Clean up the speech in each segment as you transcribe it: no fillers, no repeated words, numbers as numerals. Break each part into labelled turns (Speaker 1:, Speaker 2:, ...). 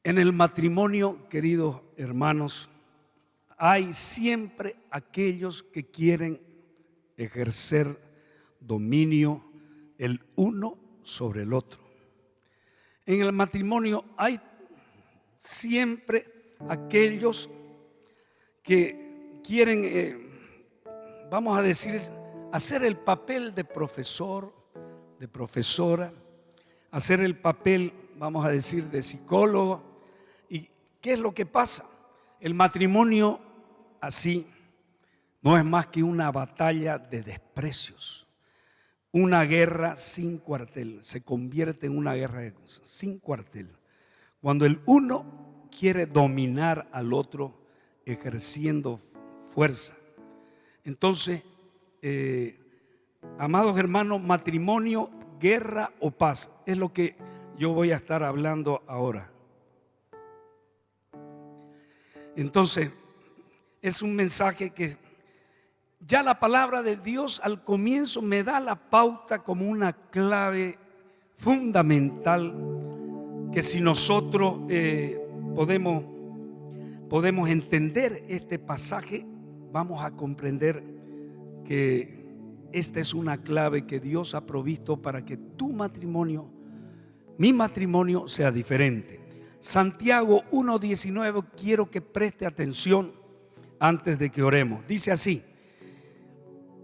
Speaker 1: En el matrimonio, queridos hermanos, hay siempre aquellos que quieren ejercer dominio el uno sobre el otro. En el matrimonio hay siempre aquellos que quieren, vamos a decir, hacer el papel de profesor, de profesora, hacer el papel, vamos a decir, de psicólogo. ¿Y qué es lo que pasa? El matrimonio así no es más que una batalla de desprecios, una guerra sin cuartel. Se convierte en una guerra sin cuartel cuando el uno quiere dominar al otro ejerciendo fuerza. Entonces, amados hermanos, matrimonio, guerra o paz, es lo que yo voy a estar hablando ahora. Entonces, es un mensaje que ya la palabra de Dios al comienzo me da la pauta como una clave fundamental, que si nosotros podemos entender este pasaje, vamos a comprender que esta es una clave que Dios ha provisto para que tu matrimonio, mi matrimonio, sea diferente. Santiago 1:19, quiero que preste atención antes de que oremos. Dice así: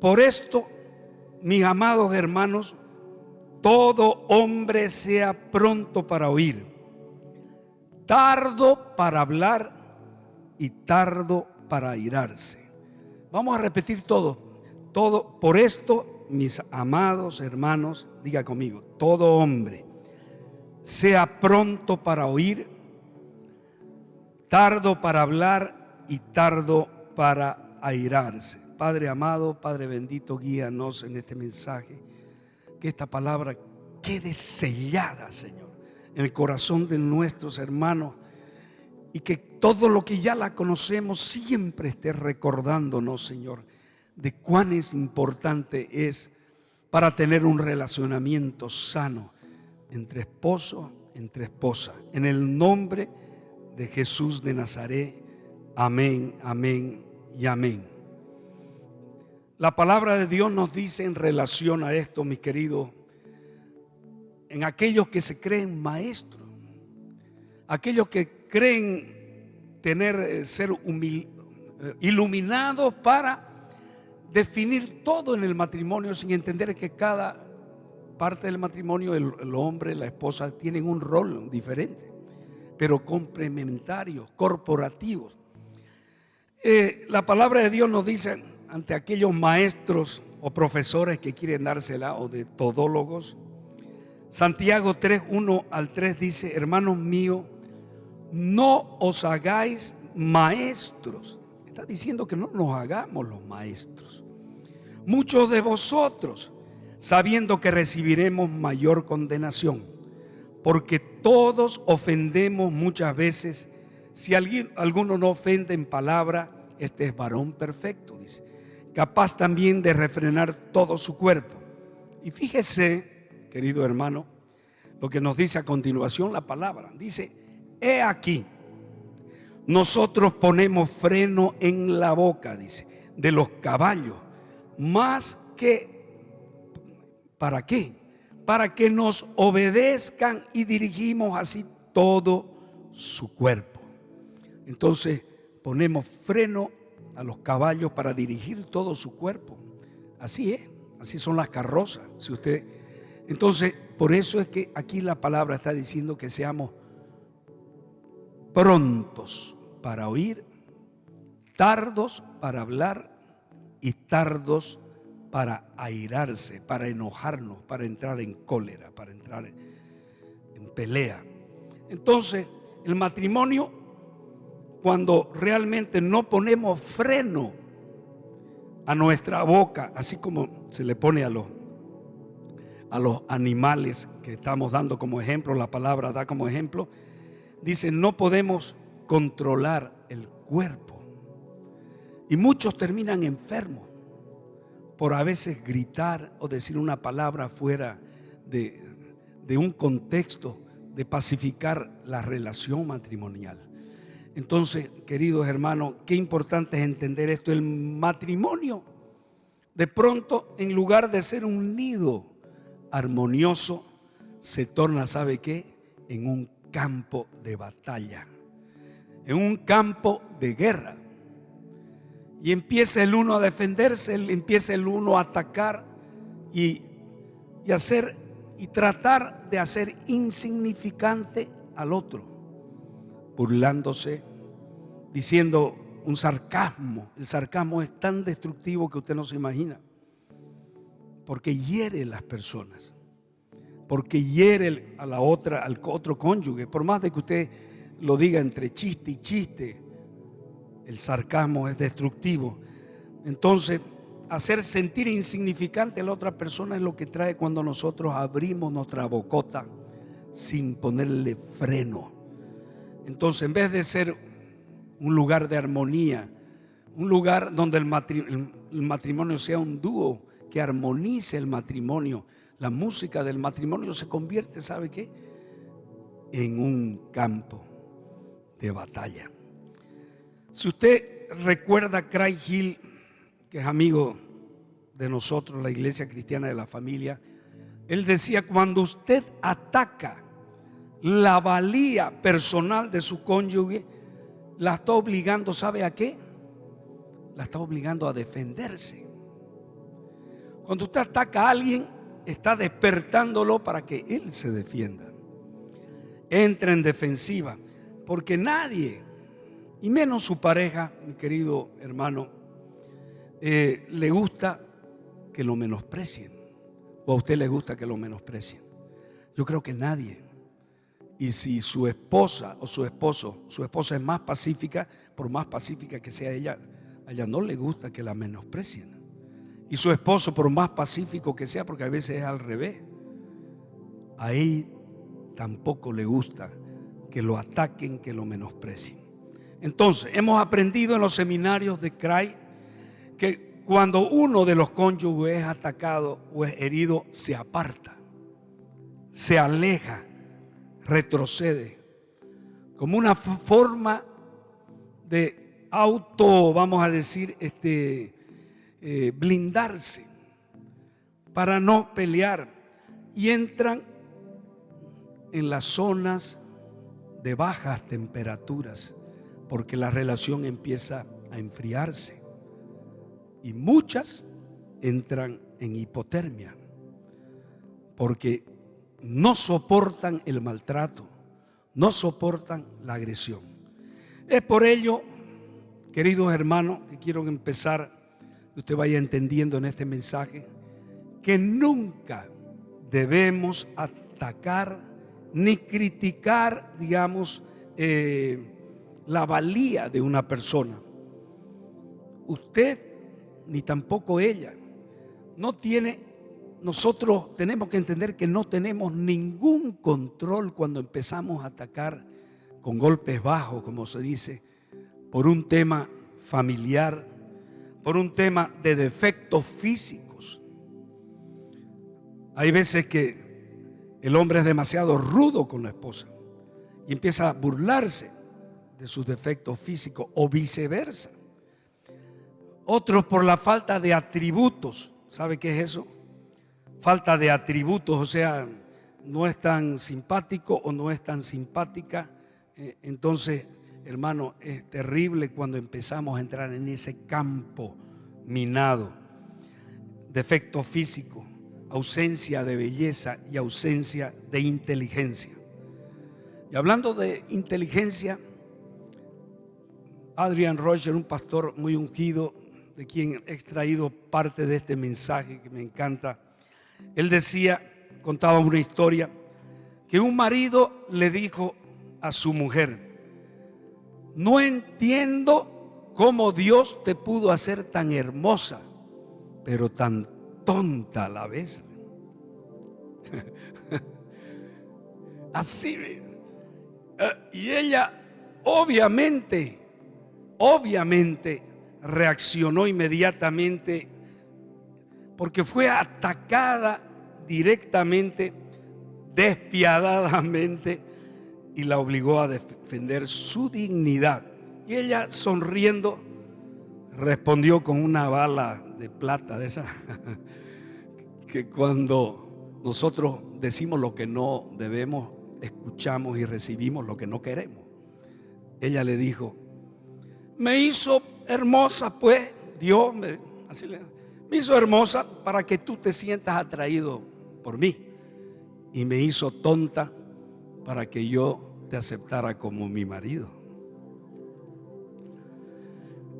Speaker 1: por esto, mis amados hermanos, todo hombre sea pronto para oír, tardo para hablar y tardo para airarse. Vamos a repetir todo. Por esto, mis amados hermanos, diga conmigo, todo hombre sea pronto para oír, tardo para hablar y tardo para airarse. Padre amado, Padre bendito, guíanos en este mensaje, que esta palabra quede sellada, Señor, en el corazón de nuestros hermanos, y que todo lo que ya la conocemos siempre esté recordándonos, Señor, de cuán es importante es para tener un relacionamiento sano entre esposo, entre esposa. En el nombre de Jesús de Nazaret, amén, amén y amén. La palabra de Dios nos dice en relación a esto, mi querido, en aquellos que se creen maestros, aquellos que creen ser iluminados para definir todo en el matrimonio, sin entender que cada parte del matrimonio, el hombre, la esposa, tienen un rol diferente, pero complementarios, corporativos. La palabra de Dios nos dice ante aquellos maestros o profesores que quieren dársela, o de todólogos, Santiago 3:1-3 dice: hermanos míos, no os hagáis maestros. Está diciendo que no nos hagamos los maestros, muchos de vosotros, sabiendo que recibiremos mayor condenación, porque todos ofendemos muchas veces. Si alguno no ofende en palabra, este es varón perfecto, dice, capaz también de refrenar todo su cuerpo. Y fíjese, querido hermano, lo que nos dice a continuación la palabra. Dice: he aquí, nosotros ponemos freno en la boca, dice, de los caballos, más que, ¿para qué? Para que nos obedezcan, y dirigimos así todo su cuerpo. Entonces ponemos freno a los caballos para dirigir todo su cuerpo. Así es, así son las carrozas. Entonces, por eso es que aquí la palabra está diciendo que seamos prontos para oír, tardos para hablar y tardos para airarse, para enojarnos, para entrar en cólera, para entrar en pelea. Entonces, el matrimonio, cuando realmente no ponemos freno a nuestra boca, así como se le pone a los animales que estamos dando como ejemplo, la palabra da como ejemplo, dice: no podemos controlar el cuerpo, y muchos terminan enfermos por a veces gritar o decir una palabra fuera de un contexto de pacificar la relación matrimonial. Entonces, queridos hermanos, qué importante es entender esto. El matrimonio, de pronto, en lugar de ser un nido armonioso, se torna, ¿sabe qué? En un campo de batalla, en un campo de guerra. Y empieza el uno a defenderse, empieza el uno a atacar y hacer y tratar de hacer insignificante al otro, burlándose, diciendo un sarcasmo. El sarcasmo es tan destructivo que usted no se imagina, porque hiere a las personas, porque hiere a la otra, al otro cónyuge. Por más de que usted lo diga entre chiste y chiste, el sarcasmo es destructivo. Entonces, hacer sentir insignificante a la otra persona es lo que trae cuando nosotros abrimos nuestra bocota sin ponerle freno. Entonces, en vez de ser un lugar de armonía, un lugar donde el matrimonio sea un dúo que armonice el matrimonio, la música del matrimonio se convierte, ¿sabe qué? En un campo de batalla. Si usted recuerda a Craig Hill, que es amigo de nosotros, la Iglesia Cristiana de la Familia, él decía: cuando usted ataca la valía personal de su cónyuge, la está obligando, ¿sabe a qué? La está obligando a defenderse. Cuando usted ataca a alguien, está despertándolo para que él se defienda, entra en defensiva, porque nadie, y menos su pareja, mi querido hermano, le gusta que lo menosprecien. ¿O a usted le gusta que lo menosprecien? Yo creo que nadie. Y si su esposa o su esposa es más pacífica, por más pacífica que sea ella, a ella no le gusta que la menosprecien. Y su esposo, por más pacífico que sea, porque a veces es al revés, a él tampoco le gusta que lo ataquen, que lo menosprecien. Entonces, hemos aprendido en los seminarios de Craig que cuando uno de los cónyuges es atacado o es herido, se aparta, se aleja, retrocede, como una forma de vamos a decir, blindarse para no pelear, y entran en las zonas de bajas temperaturas, porque la relación empieza a enfriarse y muchas entran en hipotermia porque no soportan el maltrato, no soportan la agresión. Es por ello, queridos hermanos, que quiero empezar, que usted vaya entendiendo en este mensaje, que nunca debemos atacar ni criticar, digamos, la valía de una persona. Usted ni tampoco ella no tiene. Nosotros tenemos que entender que no tenemos ningún control cuando empezamos a atacar con golpes bajos, como se dice, por un tema familiar, por un tema de defectos físicos. Hay veces que el hombre es demasiado rudo con la esposa y empieza a burlarse de sus defectos físicos, o viceversa. Otros por la falta de atributos. ¿Sabe qué es eso? Falta de atributos, o sea, no es tan simpático o no es tan simpática. Entonces, hermano, es terrible cuando empezamos a entrar en ese campo minado. Defecto físico, ausencia de belleza y ausencia de inteligencia. Y hablando de inteligencia, Adrian Roger, un pastor muy ungido, de quien he extraído parte de este mensaje que me encanta, él decía, contaba una historia, que un marido le dijo a su mujer: no entiendo cómo Dios te pudo hacer tan hermosa, pero tan tonta a la vez. Así. Y ella obviamente reaccionó inmediatamente, porque fue atacada directamente despiadadamente y la obligó a defender su dignidad. Y ella, sonriendo, respondió con una bala de plata de esa que cuando nosotros decimos lo que no debemos, escuchamos y recibimos lo que no queremos. Ella le dijo: me hizo hermosa, pues Dios me hizo hermosa para que tú te sientas atraído por mí, y me hizo tonta para que yo te aceptara como mi marido.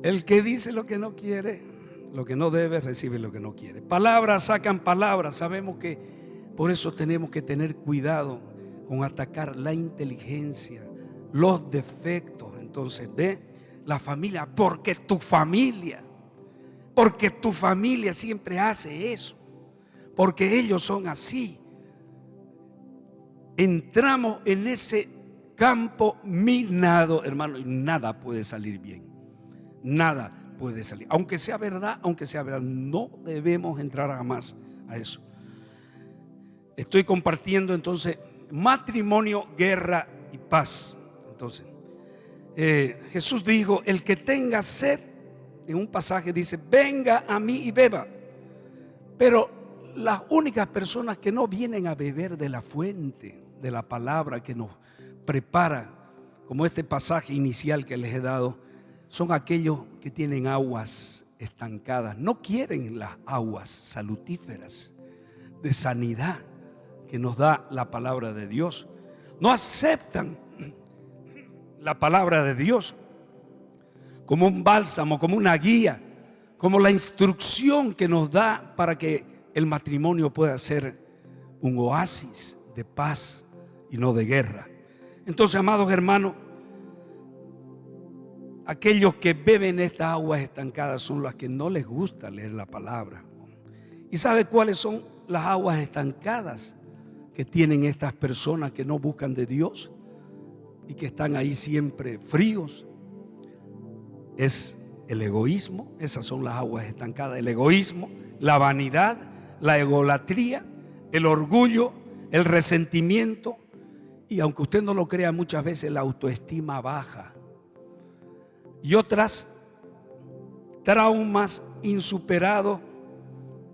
Speaker 1: El que dice lo que no quiere, lo que no debe, recibe lo que no quiere. Palabras sacan palabras. Sabemos que por eso tenemos que tener cuidado con atacar la inteligencia, los defectos. Entonces, ve, la familia, porque tu familia siempre hace eso, porque ellos son así. Entramos en ese campo minado, hermano, y nada puede salir bien. Nada puede salir, aunque sea verdad, no debemos entrar jamás a eso. Estoy compartiendo entonces matrimonio, guerra y paz. Entonces, Jesús dijo: el que tenga sed, en un pasaje dice: venga a mí y beba. Pero las únicas personas que no vienen a beber de la fuente de la palabra que nos prepara, como este pasaje inicial que les he dado, son aquellos que tienen aguas estancadas. No quieren las aguas salutíferas de sanidad que nos da la palabra de Dios. No aceptan la palabra de Dios como un bálsamo, como una guía, como la instrucción que nos da para que el matrimonio pueda ser un oasis de paz y no de guerra. Entonces, amados hermanos, aquellos que beben estas aguas estancadas son las que no les gusta leer la palabra. ¿Y sabe cuáles son las aguas estancadas que tienen estas personas que no buscan de Dios y que están ahí siempre fríos? Es el egoísmo. Esas son las aguas estancadas: el egoísmo, la vanidad, la egolatría, el orgullo, el resentimiento, y aunque usted no lo crea, muchas veces la autoestima baja, y otras traumas insuperados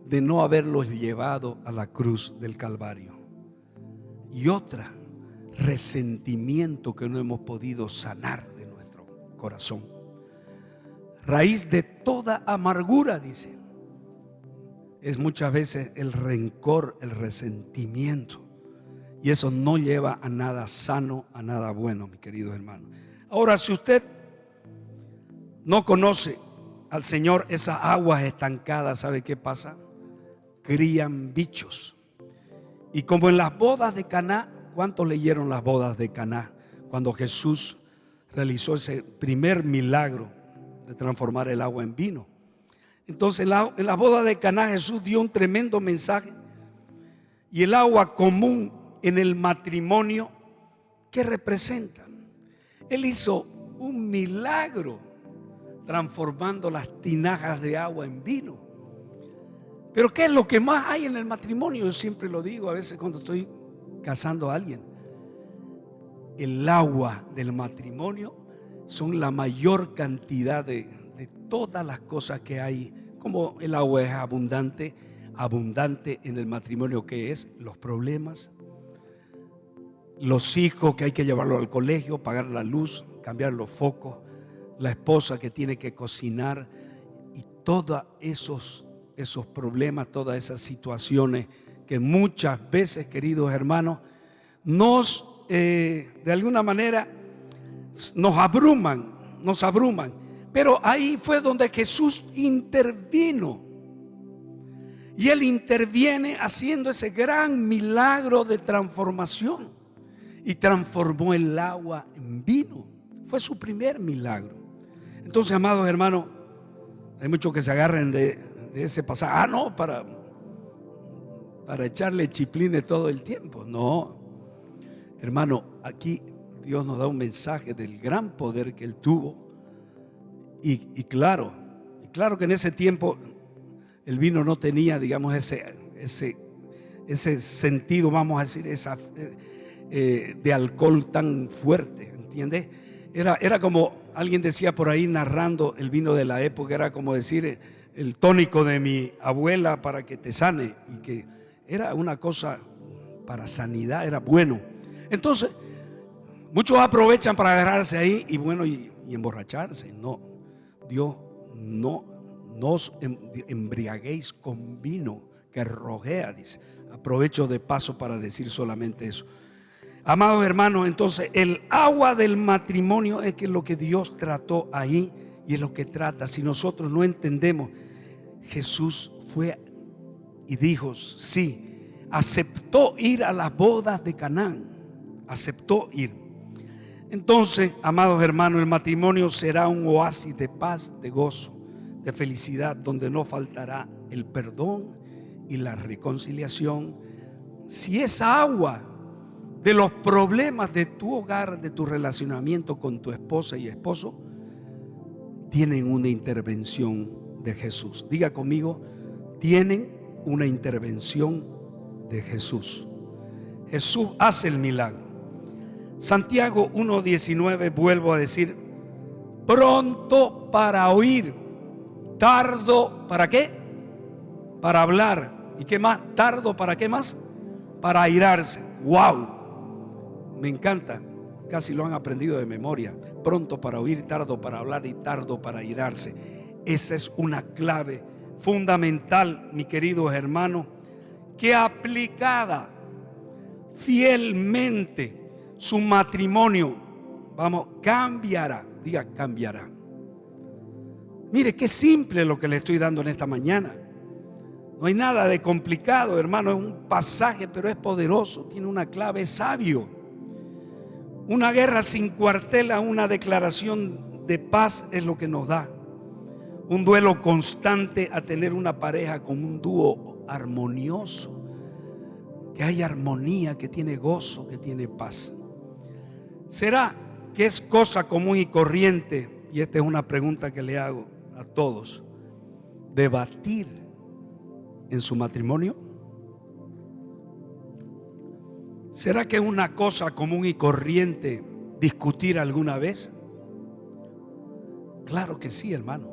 Speaker 1: de no haberlos llevado a la cruz del Calvario, y otra, resentimiento que no hemos podido sanar de nuestro corazón. Raíz de toda amargura, dice, es muchas veces el rencor, el resentimiento, y eso no lleva a nada sano, a nada bueno, mi querido hermano. Ahora, si usted no conoce al Señor, esas aguas estancadas, ¿sabe qué pasa? Crían bichos. Y como en las bodas de Caná, ¿cuántos leyeron las bodas de Caná? Cuando Jesús realizó ese primer milagro de transformar el agua en vino. Entonces, en la boda de Caná, Jesús dio un tremendo mensaje. Y el agua común en el matrimonio, ¿qué representa? Él hizo un milagro transformando las tinajas de agua en vino. Pero ¿qué es lo que más hay en el matrimonio? Yo siempre lo digo a veces cuando estoy casando a alguien: el agua del matrimonio son la mayor cantidad de todas las cosas que hay. Como el agua es abundante en el matrimonio, que es los problemas, los hijos que hay que llevarlos al colegio, pagar la luz, cambiar los focos, la esposa que tiene que cocinar, y todos esos problemas, todas esas situaciones que muchas veces, queridos hermanos, de alguna manera nos abruman. Pero ahí fue donde Jesús intervino, y Él interviene haciendo ese gran milagro de transformación, y transformó el agua en vino. Fue su primer milagro. Entonces, amados hermanos, hay muchos que se agarren de ese pasaje. No, para echarle chiplines todo el tiempo. No, hermano, aquí Dios nos da un mensaje del gran poder que Él tuvo. Y claro que en ese tiempo el vino no tenía, digamos, ese sentido, vamos a decir, de alcohol tan fuerte, ¿entiendes? Era como alguien decía por ahí narrando el vino de la época, era como decir el tónico de mi abuela para que te sane, y que era una cosa para sanidad, era bueno. Entonces, muchos aprovechan para agarrarse ahí y bueno, y emborracharse. No, Dios, no os embriaguéis con vino que rojea, dice. Aprovecho de paso para decir solamente eso. Amados hermanos, entonces el agua del matrimonio es que lo que Dios trató ahí y es lo que trata. Si nosotros no entendemos, Jesús fue y dijo, sí, aceptó ir a las bodas de Canaán, aceptó ir. Entonces, amados hermanos, el matrimonio será un oasis de paz, de gozo, de felicidad, donde no faltará el perdón y la reconciliación. Si esa agua de los problemas de tu hogar, de tu relacionamiento con tu esposa y esposo, tienen una intervención de Jesús. Diga conmigo, tienen una intervención de Jesús. Jesús hace el milagro. Santiago 1:19, vuelvo a decir, pronto para oír, tardo ¿para qué? Para hablar. ¿Y qué más? Tardo ¿para qué más? Para airarse. ¡Wow! Me encanta, casi lo han aprendido de memoria. Pronto para oír, tardo para hablar y tardo para airarse. Esa es una clave fundamental, mi queridos hermanos, que aplicada fielmente su matrimonio, vamos, cambiará. Diga, cambiará. Mire qué simple lo que le estoy dando en esta mañana. No hay nada de complicado, hermano. Es un pasaje, pero es poderoso. Tiene una clave, es sabio. Una guerra sin cuartel a una declaración de paz es lo que nos da. Un duelo constante a tener una pareja con un dúo armonioso, que hay armonía, que tiene gozo, que tiene paz. ¿Será que es cosa común y corriente? Y esta es una pregunta que le hago a todos. ¿Debatir en su matrimonio? ¿Será que es una cosa común y corriente discutir alguna vez? Claro que sí, hermano.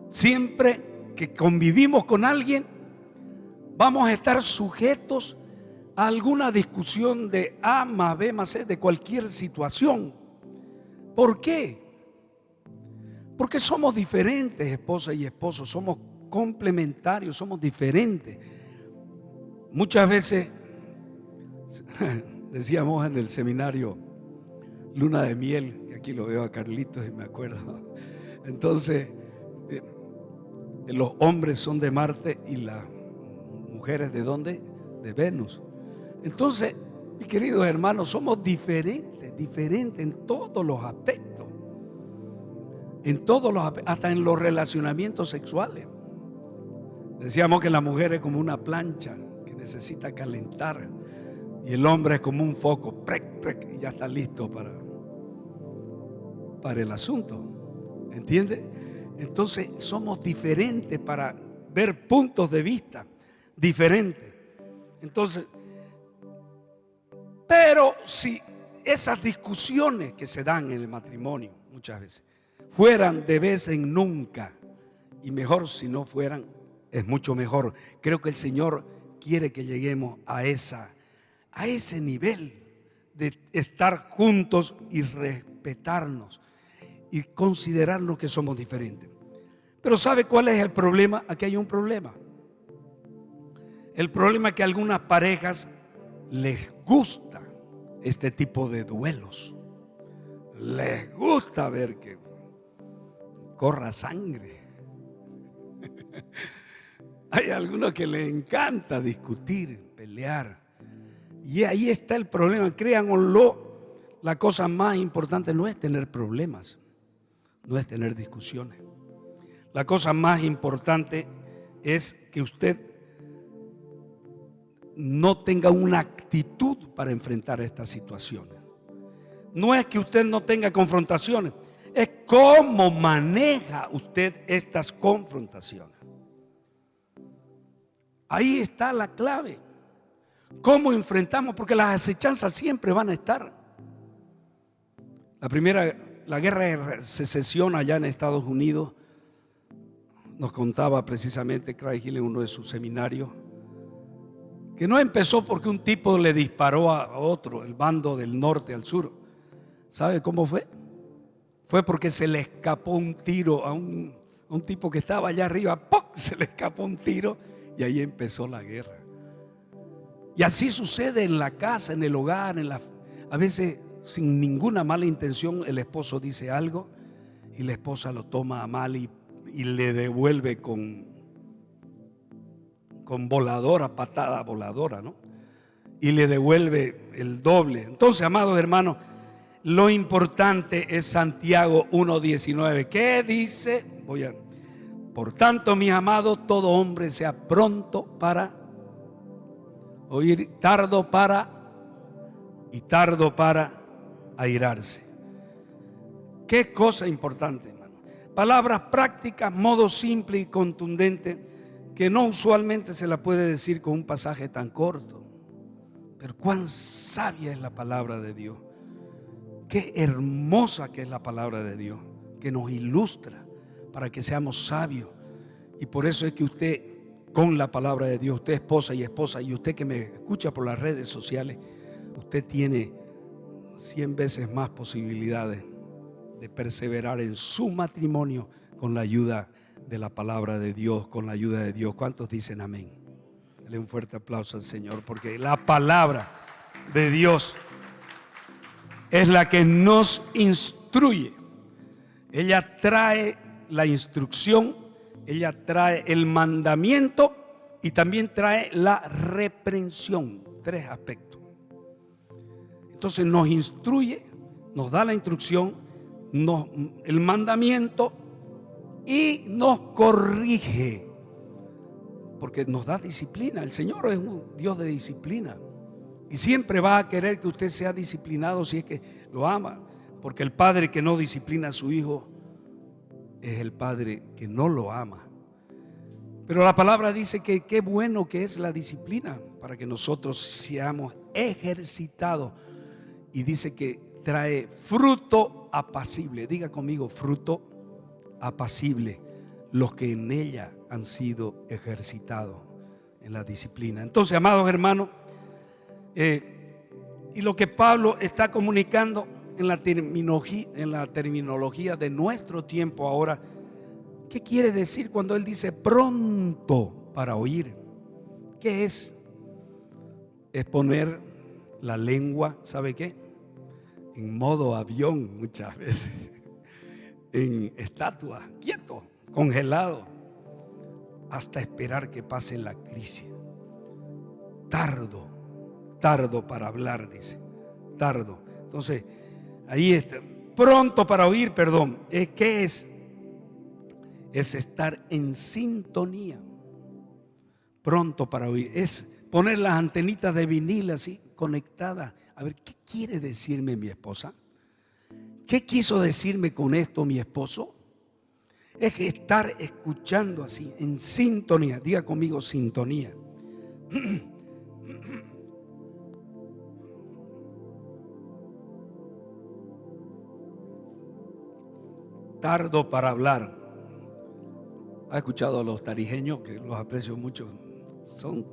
Speaker 1: Siempre que convivimos con alguien, vamos a estar sujetos a alguna discusión de A más B más C, de cualquier situación. ¿Por qué? Porque somos diferentes, esposa y esposo, somos complementarios, somos diferentes. Muchas veces decíamos en el seminario Luna de Miel, que aquí lo veo a Carlitos y me acuerdo. Entonces, los hombres son de Marte y las mujeres ¿de dónde? De Venus. Entonces, mis queridos hermanos, somos diferentes en todos los aspectos. En todos los aspectos, hasta en los relacionamientos sexuales. Decíamos que la mujer es como una plancha que necesita calentar. Y el hombre es como un foco, prec, prec, y ya está listo para el asunto. ¿Entiende? Entonces somos diferentes para ver puntos de vista diferentes. Entonces, pero si esas discusiones que se dan en el matrimonio muchas veces fueran de vez en nunca, y mejor si no fueran, es mucho mejor. Creo que el Señor quiere que lleguemos a ese nivel de estar juntos y respetarnos y considerarnos que somos diferentes. Pero ¿sabe cuál es el problema? Aquí hay un problema. El problema es que a algunas parejas les gusta este tipo de duelos. Les gusta ver que corra sangre. Hay algunos que les encanta discutir, pelear. Y ahí está el problema. Créanlo, la cosa más importante no es tener problemas, no es tener discusiones. La cosa más importante es que usted no tenga una actitud para enfrentar estas situaciones. No es que usted no tenga confrontaciones, es cómo maneja usted estas confrontaciones. Ahí está la clave. ¿Cómo enfrentamos? Porque las acechanzas siempre van a estar. La guerra de secesión allá en Estados Unidos, nos contaba precisamente Craig Hill en uno de sus seminarios, que no empezó porque un tipo le disparó a otro, el bando del norte al sur. ¿Sabe cómo fue? Fue porque se le escapó un tiro a un tipo que estaba allá arriba. ¡Poc! Se le escapó un tiro y ahí empezó la guerra. Y así sucede en la casa, en el hogar, a veces sin ninguna mala intención el esposo dice algo y la esposa lo toma a mal y le devuelve con voladora, patada voladora, ¿no? Y le devuelve el doble. Entonces, amados hermanos, lo importante es Santiago 1:19. ¿Qué dice? Por tanto, mis amados, todo hombre sea pronto para oír, tardo para airarse. Qué cosa importante, hermano. Palabras prácticas, modo simple y contundente, que no usualmente se la puede decir con un pasaje tan corto. Pero cuán sabia es la palabra de Dios. Qué hermosa que es la palabra de Dios, que nos ilustra para que seamos sabios. Y por eso es que usted, con la palabra de Dios, usted esposa, y usted que me escucha por las redes sociales, usted tiene 100 veces más posibilidades de perseverar en su matrimonio con la ayuda de la palabra de Dios, con la ayuda de Dios. ¿Cuántos dicen amén? Dale un fuerte aplauso al Señor, porque la palabra de Dios es la que nos instruye. Ella trae la instrucción, ella trae el mandamiento y también trae la reprensión. 3 aspectos. Entonces nos instruye, nos da la instrucción, el mandamiento y nos corrige, porque nos da disciplina. El Señor es un Dios de disciplina y siempre va a querer que usted sea disciplinado si es que lo ama, porque el padre que no disciplina a su hijo es el padre que no lo ama. Pero la palabra dice que qué bueno que es la disciplina para que nosotros seamos ejercitados, y dice que trae fruto apacible. Diga conmigo, fruto apacible, los que en ella han sido ejercitados en la disciplina. Entonces, amados hermanos, y lo que Pablo está comunicando en la terminología de nuestro tiempo ahora, ¿qué quiere decir cuando él dice pronto para oír? ¿Qué es? Es poner la lengua, ¿sabe qué? En modo avión muchas veces, en estatua, quieto, congelado, hasta esperar que pase la crisis. Tardo para hablar, dice, tardo. Entonces, ahí está, pronto para oír, perdón. ¿Qué es? Es estar en sintonía. Pronto para oír, es poner las antenitas de vinil así, conectadas. A ver, ¿qué quiere decirme mi esposa? ¿Qué quiso decirme con esto mi esposo? Es estar escuchando así, en sintonía. Diga conmigo, sintonía. Tardo para hablar. ¿Ha escuchado a los tarijeños, que los aprecio mucho? Son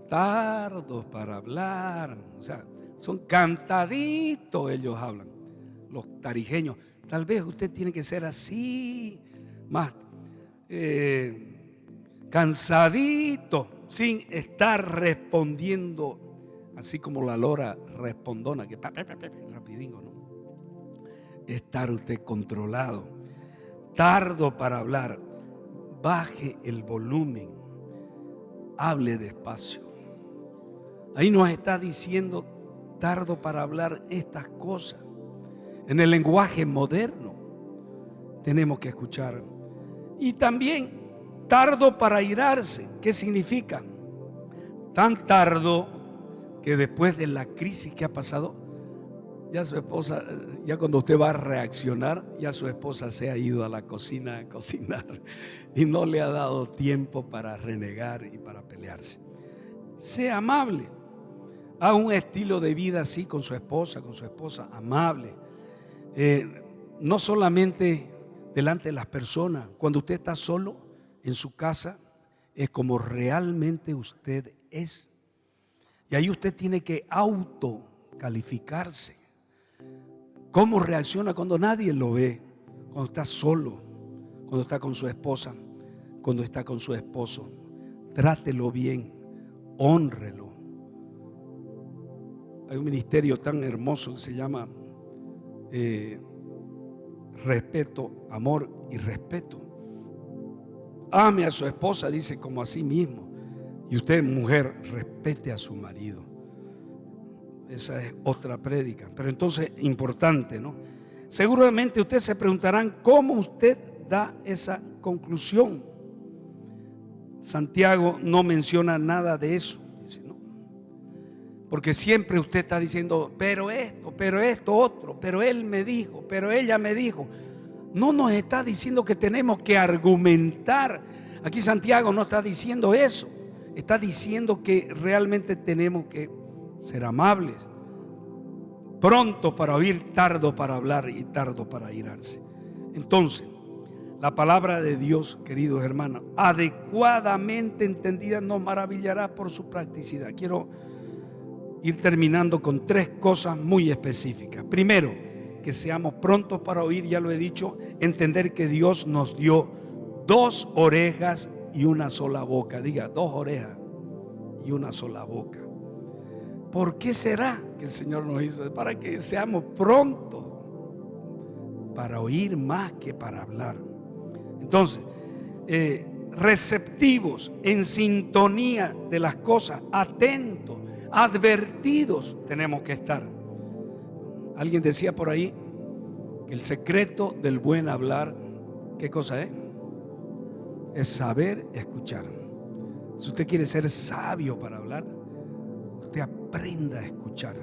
Speaker 1: tardos para hablar, o sea, son cantaditos ellos hablan, los tarijeños. Tal vez usted tiene que ser así, más cansadito, sin estar respondiendo así como la lora respondona, que rapidingo, ¿no? Estar usted controlado, tardo para hablar. Baje el volumen, hable despacio. Ahí nos está diciendo tardo para hablar estas cosas. En el lenguaje moderno tenemos que escuchar. Y también tardo para airarse. ¿Qué significa? Tan tardo que después de la crisis que ha pasado, ya su esposa, ya cuando usted va a reaccionar, ya su esposa se ha ido a la cocina a cocinar y no le ha dado tiempo para renegar y para pelearse. Sea amable. a un estilo de vida así con su esposa, amable. No solamente delante de las personas. Cuando usted está solo en su casa, es como realmente usted es. Y ahí usted tiene que autocalificarse. ¿Cómo reacciona cuando nadie lo ve? Cuando está solo, cuando está con su esposa, cuando está con su esposo. Trátelo bien, hónrelo. Hay un ministerio tan hermoso que se llama respeto, amor y respeto. Ame a su esposa, dice, como a sí mismo. Y usted, mujer, respete a su marido. Esa es otra prédica. Pero entonces, importante, ¿no? Seguramente ustedes se preguntarán cómo usted da esa conclusión. Santiago no menciona nada de eso, dice, ¿no? Porque siempre usted está diciendo, pero esto otro, pero él me dijo, pero ella me dijo. No nos está diciendo que tenemos que argumentar. Aquí Santiago no está diciendo eso. Está diciendo que realmente tenemos que ser amables, pronto para oír, tardo para hablar y tardo para irarse. Entonces, la palabra de Dios, queridos hermanos, adecuadamente entendida, nos maravillará por su practicidad. Quiero ir terminando con 3 cosas muy específicas. Primero, que seamos prontos para oír, ya lo he dicho, entender que Dios nos dio 2 orejas y una sola boca. Diga, 2 orejas y una sola boca. ¿Por qué será que el Señor nos hizo? Para que seamos prontos para oír más que para hablar. Entonces, receptivos, en sintonía de las cosas, atentos, advertidos tenemos que estar. Alguien decía por ahí que el secreto del buen hablar, ¿qué cosa es? Es saber escuchar. Si usted quiere ser sabio para hablar, usted aprenda a escuchar.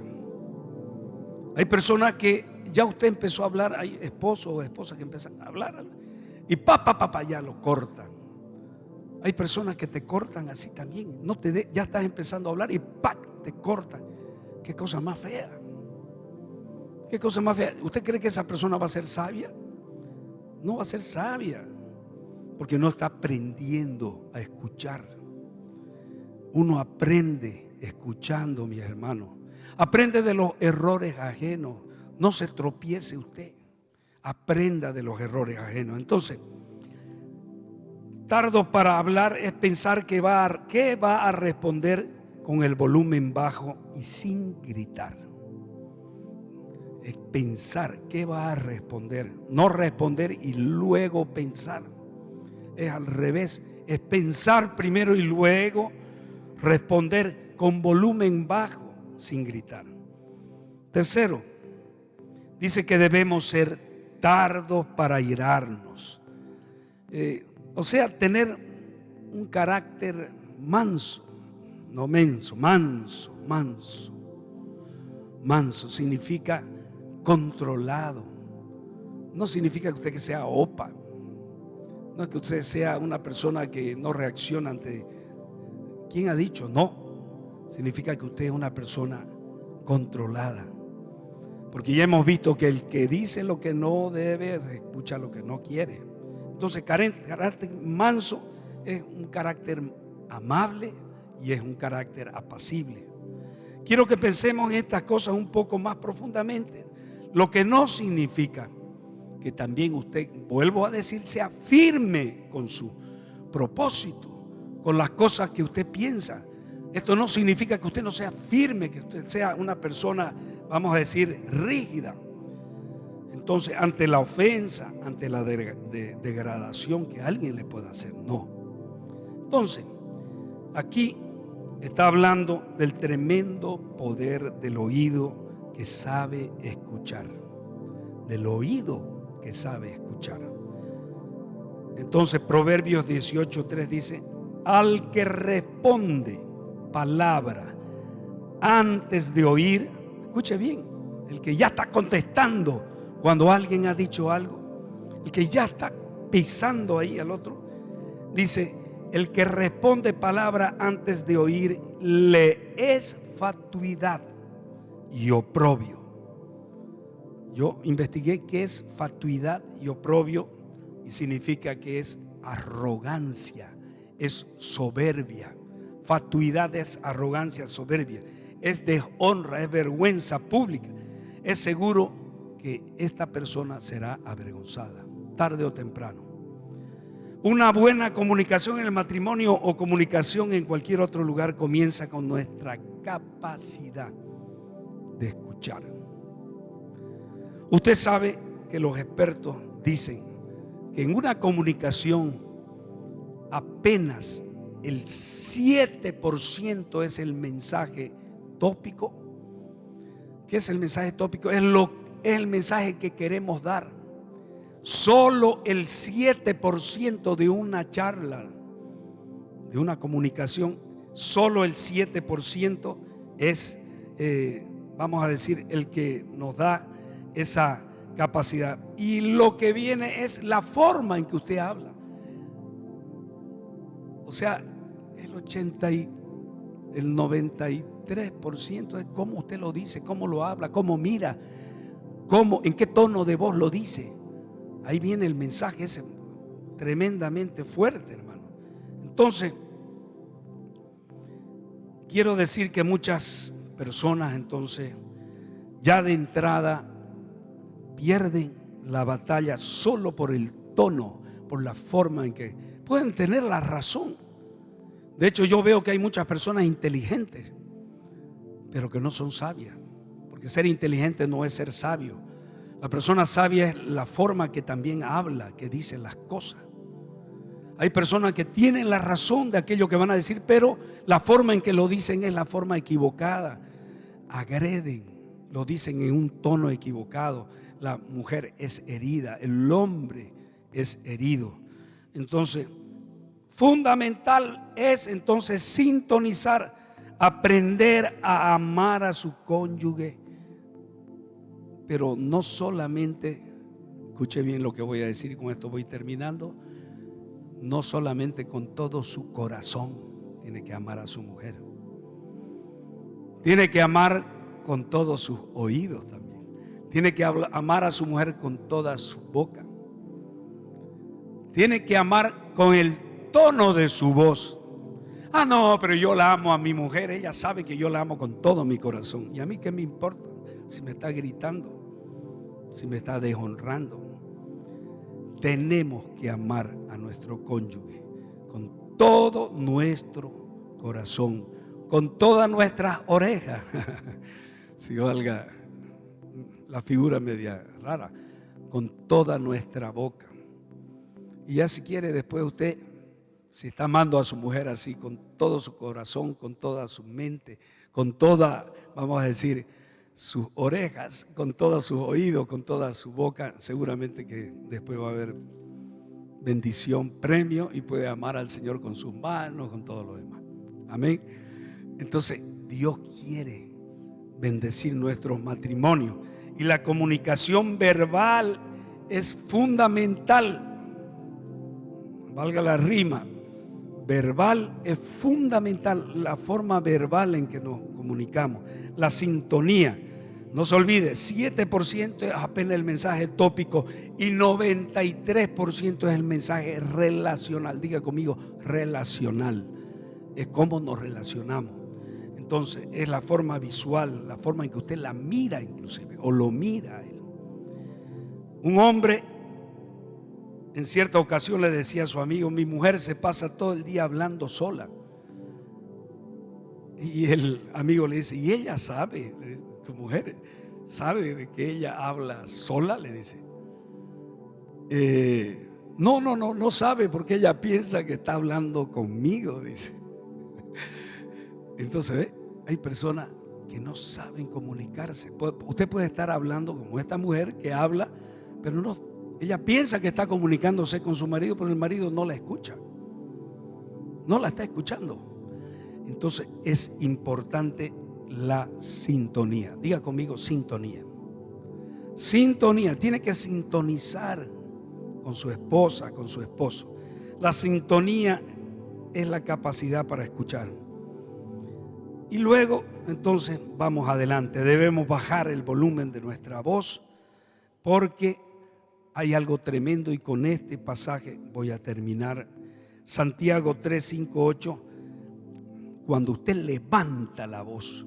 Speaker 1: Hay personas que ya usted empezó a hablar, hay esposos o esposas que empiezan a hablar y ya lo cortan. Hay personas que te cortan así también. Ya estás empezando a hablar y te cortan. Qué cosa más fea. Qué cosa más fea. ¿Usted cree que esa persona va a ser sabia? No va a ser sabia, porque no está aprendiendo a escuchar. Uno aprende escuchando, mis hermanos. Aprende de los errores ajenos. No se tropiece usted. Aprenda de los errores ajenos. Entonces, tardo para hablar es pensar que va a responder con el volumen bajo y sin gritar. Es pensar qué va a responder, no responder y luego pensar. Es al revés, es pensar primero y luego responder con volumen bajo, sin gritar. Tercero, dice que debemos ser tardos para irarnos. O sea, tener un carácter manso, no menso, manso. Manso significa controlado. No significa que usted sea opa. No es que usted sea una persona que no reacciona ante. ¿Quién ha dicho? No. Significa que usted es una persona controlada. Porque ya hemos visto que el que dice lo que no debe, escucha lo que no quiere. Entonces, carácter manso es un carácter amable y es un carácter apacible. Quiero que pensemos en estas cosas un poco más profundamente. Lo que no significa que también usted, vuelvo a decir, sea firme con su propósito, con las cosas que usted piensa. Esto no significa que usted no sea firme, que usted sea una persona, vamos a decir, rígida. Entonces, ante la ofensa, ante la degradación que alguien le pueda hacer, no. Entonces, aquí está hablando del tremendo poder del oído que sabe escuchar. Del oído que sabe escuchar. Entonces, Proverbios 18:3 dice: al que responde palabra antes de oír, escuche bien, el que ya está contestando cuando alguien ha dicho algo, el que ya está pisando ahí al otro, dice: el que responde palabra antes de oír le es fatuidad y oprobio. Yo investigué qué es fatuidad y oprobio y significa que es arrogancia, es soberbia. Fatuidad es arrogancia, soberbia, es deshonra, es vergüenza pública. Es seguro que esta persona será avergonzada, tarde o temprano. Una buena comunicación en el matrimonio o comunicación en cualquier otro lugar comienza con nuestra capacidad de escuchar. Usted sabe que los expertos dicen que en una comunicación apenas el 7% es el mensaje tópico. ¿Qué es el mensaje tópico? Es el mensaje que queremos dar. Solo el 7% de una charla, de una comunicación, solo el 7% es, vamos a decir, el que nos da esa capacidad. Y lo que viene es la forma en que usted habla. O sea, el 93% es cómo usted lo dice, cómo lo habla, cómo mira, en qué tono de voz lo dice. Ahí viene el mensaje ese tremendamente fuerte, hermano. Entonces, quiero decir que muchas personas entonces ya de entrada pierden la batalla solo por el tono, por la forma en que pueden tener la razón. De hecho, yo veo que hay muchas personas inteligentes, pero que no son sabias, porque ser inteligente no es ser sabio. La persona sabia es la forma que también habla, que dice las cosas. Hay personas que tienen la razón de aquello que van a decir, pero la forma en que lo dicen es la forma equivocada. Agreden, lo dicen en un tono equivocado. La mujer es herida, el hombre es herido. Entonces, fundamental es entonces sintonizar, aprender a amar a su cónyuge. Pero no solamente, escuche bien lo que voy a decir y con esto voy terminando, no solamente con todo su corazón tiene que amar a su mujer, tiene que amar con todos sus oídos también, tiene que amar a su mujer con toda su boca, tiene que amar con el tono de su voz. Ah, no, pero yo la amo a mi mujer, ella sabe que yo la amo con todo mi corazón. ¿Y a mí qué me importa si me está gritando, si me está deshonrando? Tenemos que amar a nuestro cónyuge con todo nuestro corazón, con todas nuestras orejas. Si valga la figura media rara, con toda nuestra boca. Y ya si quiere después usted, si está amando a su mujer así, con todo su corazón, con toda su mente, con toda, vamos a decir, sus orejas, con todos sus oídos, con toda su boca, seguramente que después va a haber bendición, premio, y puede amar al Señor con sus manos, con todo lo demás. Amén. Entonces Dios quiere bendecir nuestros matrimonios y la comunicación verbal es fundamental. Valga la rima, verbal es fundamental, la forma verbal en que nos comunicamos, la sintonía. No se olvide, 7% es apenas el mensaje tópico y 93% es el mensaje relacional. Diga conmigo, relacional. Es cómo nos relacionamos. Entonces, es la forma visual, la forma en que usted la mira inclusive, o lo mira a él. Un hombre en cierta ocasión le decía a su amigo: mi mujer se pasa todo el día hablando sola. Y el amigo le dice: ¿y ella sabe? ¿Tu mujer sabe de que ella habla sola? Le dice. No sabe, porque ella piensa que está hablando conmigo, dice. Entonces, hay personas que no saben comunicarse. Usted puede estar hablando como esta mujer que habla, pero no, ella piensa que está comunicándose con su marido, pero el marido no la escucha, no la está escuchando. Entonces es importante la sintonía. Diga conmigo, sintonía. Sintonía, tiene que sintonizar con su esposa, con su esposo. La sintonía es la capacidad para escuchar. Y luego, entonces, vamos adelante. Debemos bajar el volumen de nuestra voz porque hay algo tremendo, y con este pasaje voy a terminar. Santiago 3, 5, 8. Cuando usted levanta la voz,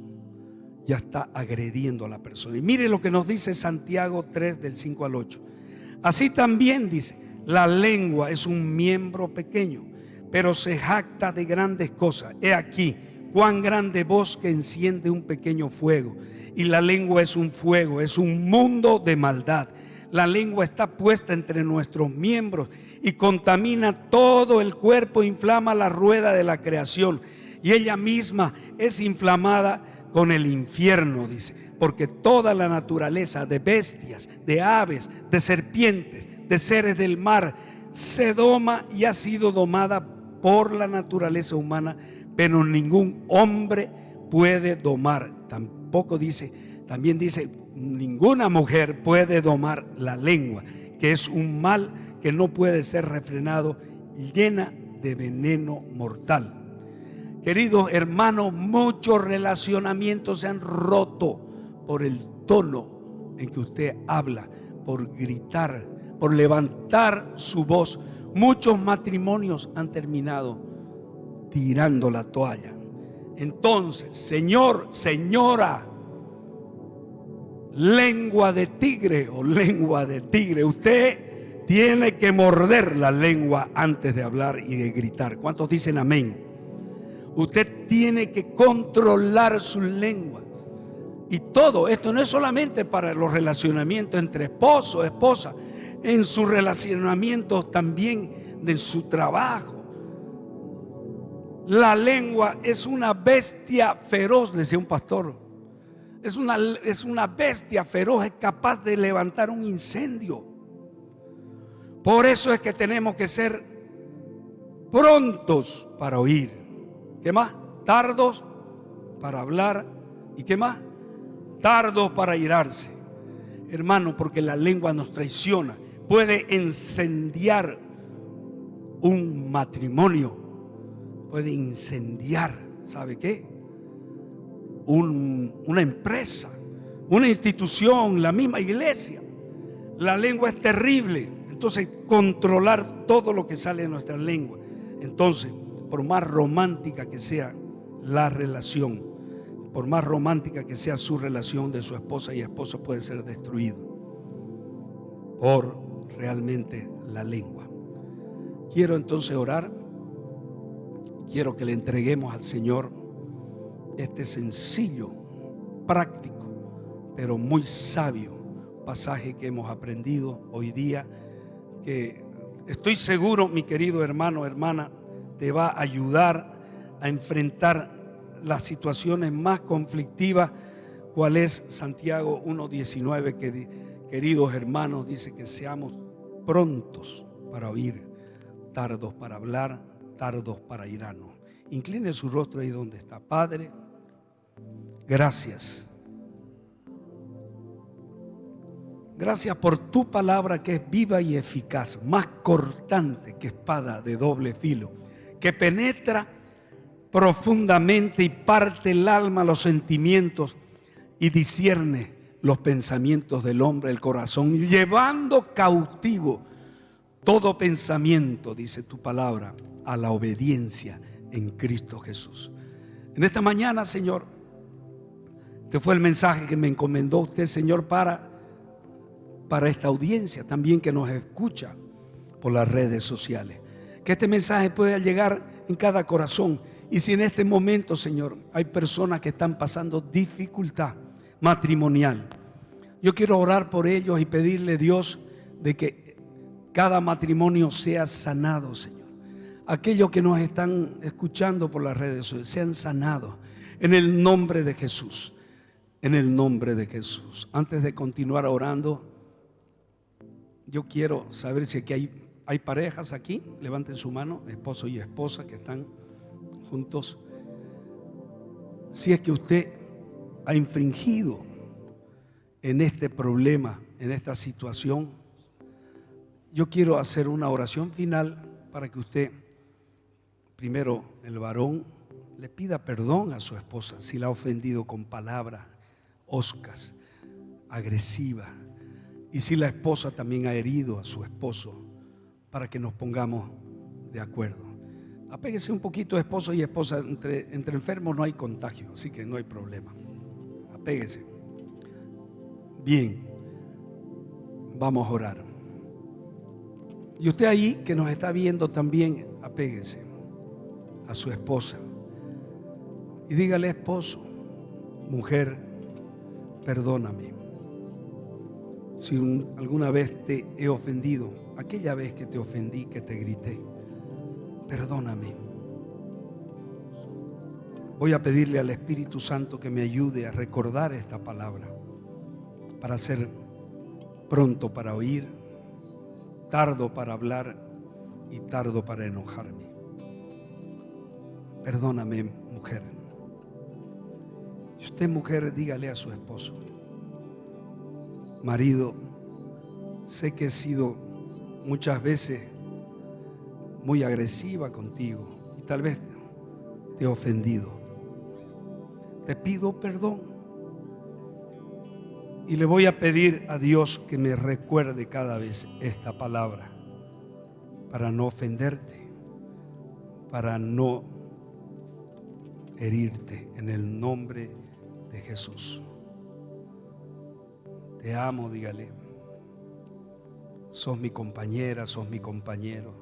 Speaker 1: ya está agrediendo a la persona. Y mire lo que nos dice Santiago 3, del 5 al 8. Así también dice: la lengua es un miembro pequeño, pero se jacta de grandes cosas. He aquí cuán grande voz que enciende un pequeño fuego. Y la lengua es un fuego, es un mundo de maldad. La lengua está puesta entre nuestros miembros y contamina todo el cuerpo, inflama la rueda de la creación, y ella misma es inflamada con el infierno, dice. Porque toda la naturaleza de bestias, de aves, de serpientes, de seres del mar se doma y ha sido domada por la naturaleza humana, pero ningún hombre puede domar. Tampoco dice, también dice, ninguna mujer puede domar la lengua, que es un mal que no puede ser refrenado, llena de veneno mortal. Queridos hermanos, muchos relacionamientos se han roto por el tono en que usted habla, por gritar, por levantar su voz. Muchos matrimonios han terminado tirando la toalla. Entonces, señor, señora, lengua de tigre o lengua de tigre, usted tiene que morder la lengua antes de hablar y de gritar. ¿Cuántos dicen amén? Usted tiene que controlar su lengua. Y todo esto no es solamente para los relacionamientos entre esposo, esposa, en sus relacionamientos también de su trabajo. La lengua es una bestia feroz, decía un pastor. Es una bestia feroz, es capaz de levantar un incendio. Por eso es que tenemos que ser prontos para oír. ¿Qué más? Tardos para hablar. ¿Y qué más? Tardos para irarse. Hermano, porque la lengua nos traiciona. Puede incendiar un matrimonio. Puede incendiar, ¿sabe qué? Una empresa, una institución, la misma iglesia. La lengua es terrible. Entonces, controlar todo lo que sale de nuestra lengua. Entonces, por más romántica que sea la relación, por más romántica que sea su relación de su esposa y esposo, puede ser destruido por realmente la lengua. Quiero entonces orar. Quiero que le entreguemos al Señor este sencillo, práctico, pero muy sabio pasaje que hemos aprendido hoy día, que estoy seguro, mi querido hermano, hermana, te va a ayudar a enfrentar las situaciones más conflictivas. ¿Cuál es? Santiago 1:19, que queridos hermanos, dice que seamos prontos para oír, tardos para hablar, tardos para irarnos. Incline su rostro ahí donde está. Padre, gracias. Gracias por tu palabra, que es viva y eficaz, más cortante que espada de doble filo, que penetra profundamente y parte el alma, los sentimientos, y discierne los pensamientos del hombre, el corazón, llevando cautivo todo pensamiento, dice tu palabra, a la obediencia en Cristo Jesús. En esta mañana, Señor, este fue el mensaje que me encomendó usted, Señor, para esta audiencia también que nos escucha por las redes sociales. Que este mensaje pueda llegar en cada corazón. Y si en este momento, Señor, hay personas que están pasando dificultad matrimonial, yo quiero orar por ellos y pedirle a Dios de que cada matrimonio sea sanado, Señor. Aquellos que nos están escuchando por las redes sociales sean sanados en el nombre de Jesús. En el nombre de Jesús. Antes de continuar orando, yo quiero saber si aquí hay parejas aquí. Levanten su mano, esposo y esposa que están juntos. Si es que usted ha infringido en este problema, en esta situación, yo quiero hacer una oración final para que usted, primero el varón, le pida perdón a su esposa si la ha ofendido con palabras hoscas, agresivas, y si la esposa también ha herido a su esposo, para que nos pongamos de acuerdo. Apéguese un poquito, esposo y esposa. Entre enfermos no hay contagio, así que no hay problema. Apéguese. Bien, vamos a orar. Y usted ahí que nos está viendo también, apéguese a su esposa y dígale: esposo, mujer, perdóname si alguna vez te he ofendido, aquella vez que te ofendí, que te grité, perdóname. Voy a pedirle al Espíritu Santo que me ayude a recordar esta palabra, para ser pronto para oír, tardo para hablar y tardo para enojarme. Perdóname, mujer. Y usted, mujer, dígale a su esposo: marido, sé que he sido muchas veces muy agresiva contigo y tal vez te he ofendido. Te pido perdón y le voy a pedir a Dios que me recuerde cada vez esta palabra, para no ofenderte, para no herirte, en el nombre de Jesús. Te amo, dígale. Sos mi compañera, sos mi compañero.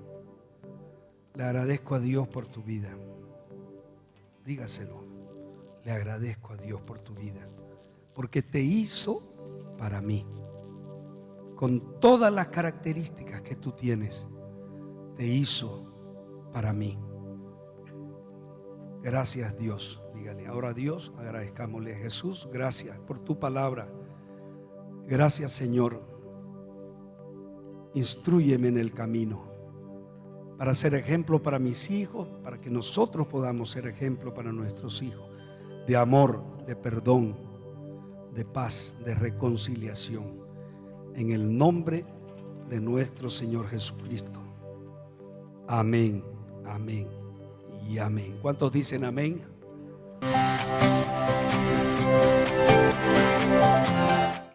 Speaker 1: Le agradezco a Dios por tu vida. Dígaselo. Le agradezco a Dios por tu vida, porque te hizo para mí, con todas las características que tú tienes. Te hizo para mí. Gracias, Dios. Dígale ahora a Dios, agradezcámosle: Jesús, gracias por tu palabra. Gracias, Señor. Instrúyeme en el camino para ser ejemplo para mis hijos, para que nosotros podamos ser ejemplo para nuestros hijos, de amor, de perdón, de paz, de reconciliación, en el nombre de nuestro Señor Jesucristo. Amén, amén y amén. ¿Cuántos dicen amén?